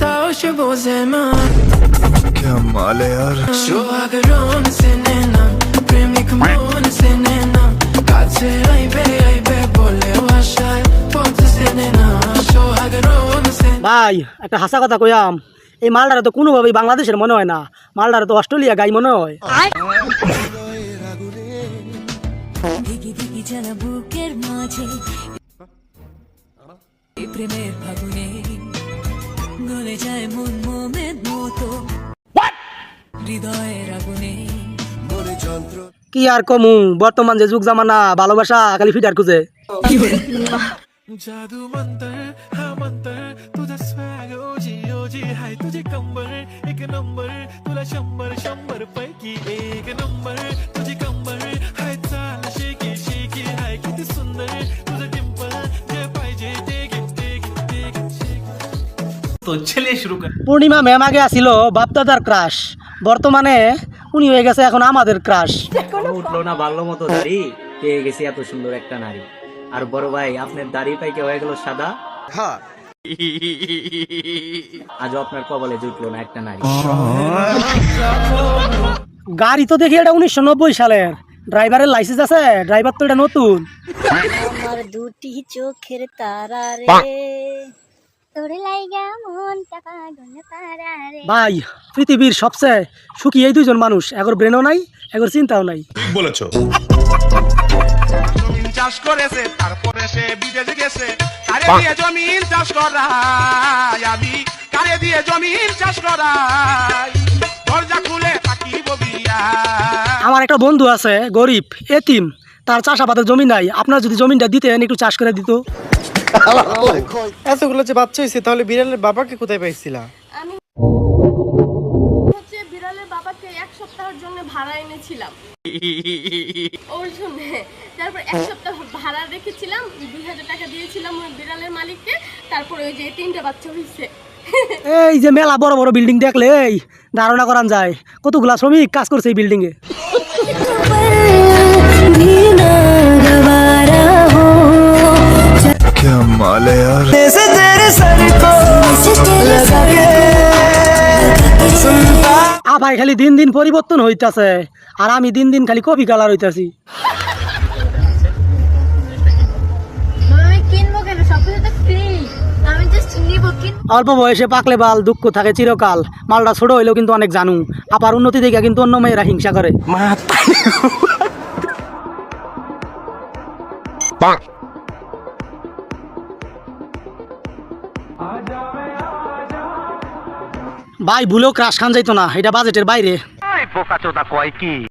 taş bu zaman क्या माल है यार Şuagron senin nam Premik mon senin nam Kaçı ay be bole Vaşay Pot senin nam Şuagron senin ভাই একটা হাসা কথা কইয়াম, এই মালটারে তো কোনোভাবেই বাংলাদেশের মনে হয় না, মালটারে তো অস্ট্রেলিয়া গাই মনে হয়। দিগি দিগি জ্বালা বুকের মাঝে এই প্রেমের ফাগুনে গলে যায় মন মোমের মতো হৃদয়ের আগুনে কি আর কমু, বর্তমান যে যুগ জামানা, ভালোবাসা খালি ফিটার খুঁজে। जादू मंतर हा मंतर तुझा स्वॅग ओजी ओजी हाय तुझे कंबर एक नंबर तुला शंभर शंभर पैकी एक नंबर तुझी कंबर हाय चाल शेकी शेकी हाय किती सुंदर तुझं डिंपल जे पाहिजे ते घे ते घे ते घे तो चलिए शुरू कर পূর্ণিমা ম্যাম আগে আসিল বাপদাদার ক্রাশ, বর্তমানে উনি হয়ে গেছে এখন আমাদের ক্রাশ। উঠলো না ভালো মতো দাড়ি, পেয়ে গেছি এত সুন্দর একটা নারী। আর বড় ভাই আপনার দাড়ি পাইকে হয়ে গেল সাদা, আজও আপনার কপালে জুটলো না একটা নারী। গাড়ি তো দেখি এটা 1990 সালের, ড্রাইভারের লাইসেন্স আছে, ড্রাইভার তো এটা নতুন। আমার দুটি চোখের তারা রে তোর লাইগা মনটা পাগল তারা রে। ভাই পৃথিবীর সবচেয়ে সুখী এই দুইজন মানুষ, এগোর ব্রেনও নাই, এগোর চিন্তাও নাই। ठीक बोलेছো জমিন চাষ করেছে তারপরে সে বিদেশে গেছে কারে দিয়ে জমিন চাষ করাই আমি কারে দিয়ে জমিন চাষ করাই দরজা খুলে থাকিব বিয়া আমার একটা বন্ধু আছে গরিব এতিম, তার চাষাবাদের জমি নাই, আপনার যদি জমিনটা দিতেন একটু চাষ করে দিত। এতগুলো যে বাচ্চা হয়েছে, তাহলে বিড়ালের বাবাকে কোথায় পাইছিলা? হচ্ছে বিড়ালের বাবাকে এক সপ্তাহের জন্য ভাড়া এনেছিলাম ওর জন্য। তারপর এক সপ্তাহ ভাড়া রেখেছিলাম, 2000 টাকা দিয়েছিলাম ওই বিড়ালের মালিককে। তারপর ওই যে 3টা বাচ্চা হয়েছে। এই যে মেলা বড় বড় বিল্ডিং দেখলে এই ধারণা করান যায় কতগুলা শ্রমিক কাজ করছে এই বিল্ডিং এ। क्या माल है यार ভাই খালি দিন দিন পরিবর্তন হইতাছে, আর আমি দিন দিন খালি কপি কালার হইতাছি। আমি কিনবো কেন, সবকিছু তো ফ্রি, আমি জাস্ট নিব। অল্প বয়সে পাকলে বাল দুঃখ থাকে চিরকাল, মালটা ছোট হইলেও কিন্তু অনেক জানু, আপার উন্নতি দেখে কিন্তু অন্য মেয়েরা হিংসা করে। ভাই ভুলেও ক্রাশ খান যাইতো না, এটা বাজেটের বাইরে।